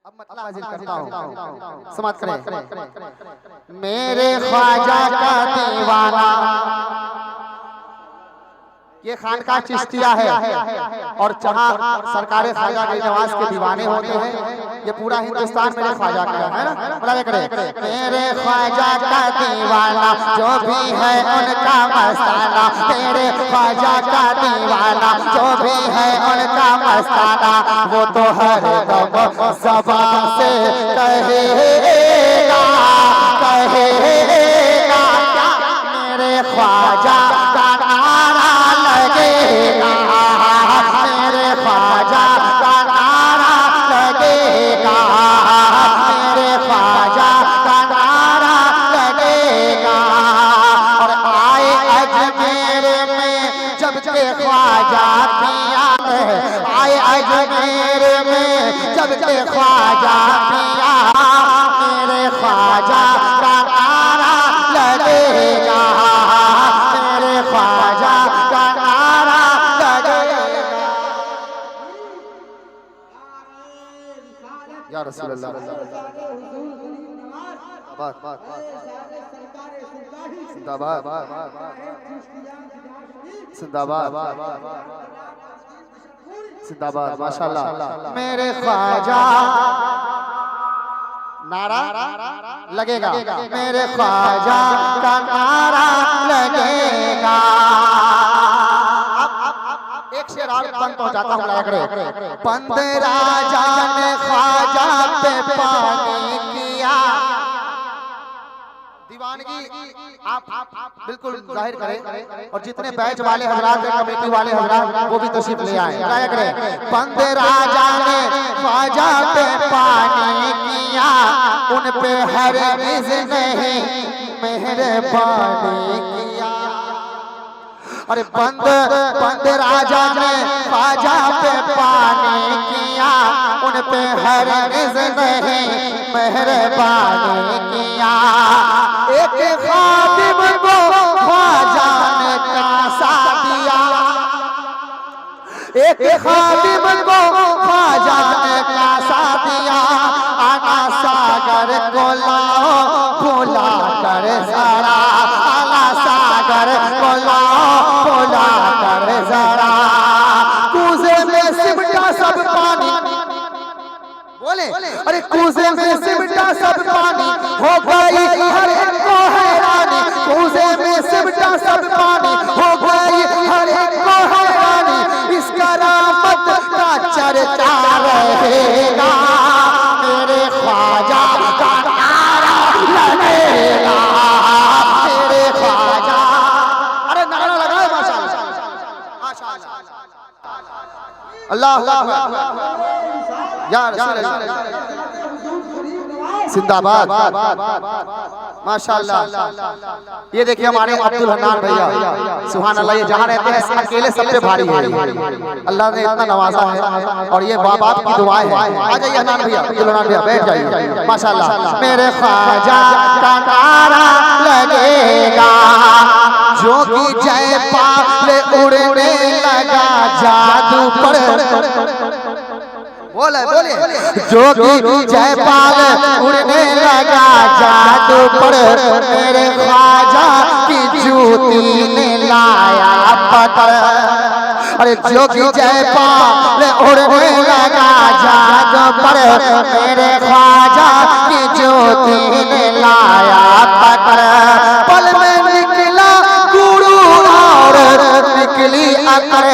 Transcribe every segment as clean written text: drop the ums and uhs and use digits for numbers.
अब मतलब हाजिर करता हूँ, समाप्त करें। मेरे ख्वाजा का दीवाना, ये खानका चिश्तिया है और जहाँ सरकारे ख्वाजा गरीब नवाज के दीवाने होते हैं, ये पूरा हिंदुस्तान मेरे ख्वाजा का है ना। बुलावे करें। मेरे ख्वाजा का दीवाना जो भी है उनका मस्ताना, मेरे ख्वाजा का दीवाना जो भी है उनका मस्ताना, वो तो हर दम ज़बान से कहेगा कहेगा मेरे ख्वाजा का नारा लगेगा, मेरे ख्वाजा का नारा लगेगा, मेरे ख्वाजा का नारा लगेगा। और आए अजमेर में जब के ख्वाजा पिया, आए अजमेर में जब के ख्वाजा पिया, मेरे ख्वाजा का नारा लगेगा, मेरे ख्वाजा का नारा लगेगा। या रसूल अल्लाह जिंदाबाद जिंदाबाद जिंदाबाद माशाल्लाह। मेरे ख्वाजा नारा लगेगा, मेरे ख्वाजा का नारा लगेगा। अब एक शेर और बंद पहुंचाता हूँ, लाया करे। बंद राजा ने ख्वाजा पे पानी किया, दीवानगी आप बिल्कुल जाहिर करें। और जितने बैच वाले हजरात हैं, कमेटी वाले हजरात, वो भी तशरीफ ले आए। लाया करे। बंद राजा ने ख्वाजा पे पानी किया, उन पे हरगिज़ नहीं मेहरबानी किया। अरे बंद राजा ने ख्वाजा पे पानी किया, उन पे हरगिज़ नहीं मेहरबानी किया। एक खादिम को ख्वाजा ने कासा दिया, एक खादिम को ख्वाजा ने कासा दिया। आना सागर को लाओ बुला कर जरा, आना सागर को लाओ बुला कर जरा। कूजे में सिमटा सब पानी, बोले अरे कूजे में सिमटा सब पानी, हो गई हर एक को हैरानी। कूजे में सिमटा सब पानी, हो गई हर एक को हैरानी। इस करामत का चर्चा रहेगा, मेरे ख्वाजा का नारा लगेगा, मेरे ख्वाजा। अरे नारा लगाओ माशाअल्लाह माशाअल्लाह। अल्लाह या रसूल अल्लाह जिंदाबाद माशाअल्लाह। ये देखिए हमारे अब्दुल हन्नान भैया, सुभान अल्लाह, ये जहाँ रहते हैं अकेले सब पे भारी है, अल्लाह ने इतना नवाजा है। और ये बाप बाप की दुआएं है। आ जाइए हन्नान भैया, अब्दुल हन्नान भैया बैठ जाइए माशाअल्लाह। मेरे ख्वाजा का नारा लगेगा, जो कि जयपाल उड़ने लगा जादू पर, बोले जो कि जयपाल उड़ने लगा जादू पर, मेरे ख्वाजा की जूती ने लाया पकड़। अरे जो कि जयपाल उड़ने लगा जादू पर, मेरे ख्वाजा की जूती ने लाया पकड़। पल में निकला गुरु और निकली अकर,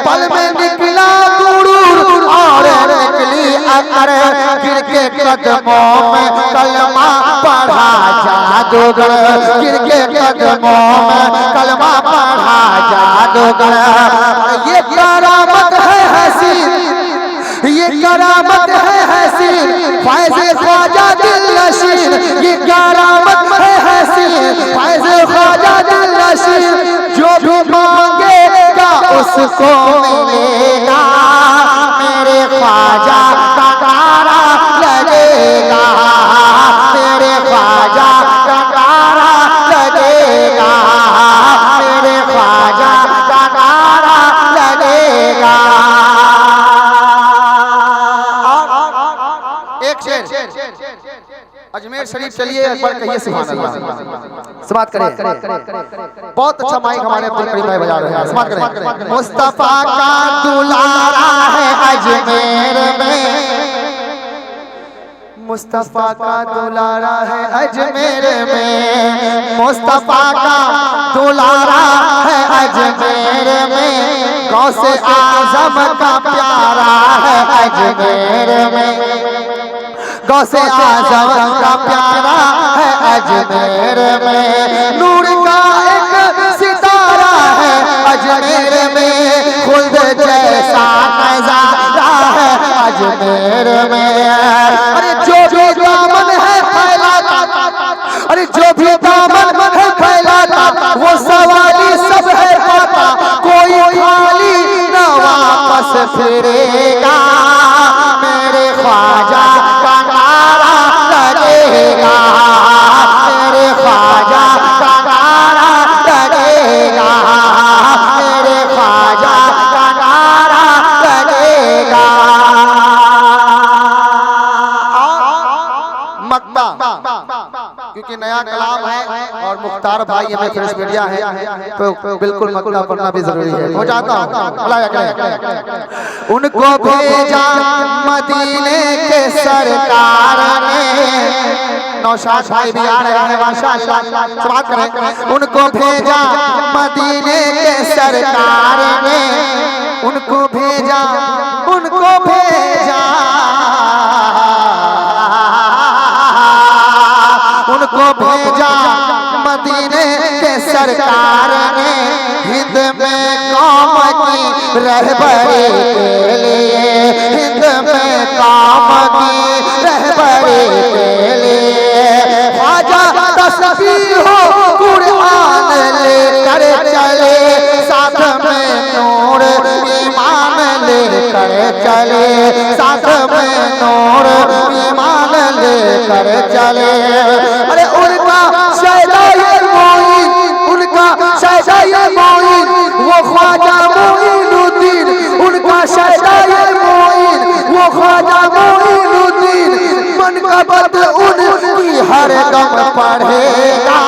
पल में निकला गुरु और निकली अकर। गिर के कदमों में कलमा पढ़ा जादूगर, गिर के कदमों में कलमा पढ़ा जादूगर। ये करामत है हसीन, ये करामत है हसीन, फैज़े ख्वाजा दिल नशीन। ये करामत है हसीन, फैज़े ख्वाजा दिल नशीन। जो भी मांगेगा उसको मिलेगा, मेरे ख्वाजा का नारा लगेगा, मेरे ख्वाजा का नारा लगेगा, मेरे ख्वाजा का नारा लगेगा। अजमेर शरीफ चलिए एक बार कहिए सुभान अल्लाह। समाप्त करें। बहुत अच्छा माइक हमारे अब्दुल करीम भाई बजा रहे हैं। समाप्त करें। मुस्तफा का दुलारा है अजमेर में, मुस्तफा का दुलारा है अजमेर में, मुस्तफा का दुलारा है अजमेर में, गौसे आजम का प्यारा है अजमेर में, गौसे आजम का प्यारा है अजमेर में, नूर का एक सितारा है अजमेर में, खुद जैसा नजारा है अजमेर में। अरे जो भी दामन है फैलाता, अरे जो भी दामन है फैलाता, वो सवाली सब है पाता, कोई खाली न वापस फिरेगा, मेरे ख्वाजा का नारा लगेगा, मेरे ख्वाजा का नारा लगेगा, मेरे ख्वाजा का नारा लगेगा। मक्ता क्योंकि नया कलाम है और मुख्तार भाई हमें प्रेस मीडिया है तो बिल्कुल मक्ता पढ़ना भी जरूरी है। हो जाता उनको भेजा मदीने के सरकार ने, नौशाद भाई भी आ रहे हैं माशाअल्लाह, समाप्त करें। उनको भेजा मदीने के सरकार ने, उनको भेजा, उनको भेजा, उनको भेजा मदीने के सरकार ने, हिंद में कौम की रहबरी के लिए, हिंद में कौम की रहबरी के लिए, ख्वाजा तस्बीह हो कुरान लेकर चले, साथ में नूर ईमान लेकर चले, साथ में नूर ईमान लेकर चले। अरे उनका शहदाए मोइन, उनका शहदाए मोइन, वो ख्वाजा मोइनुद्दीन, उनका शहदाए मोइन, वो ख्वाजा मोइनुद्दीन, मनक़बत उनकी हर दम पढ़ेगा,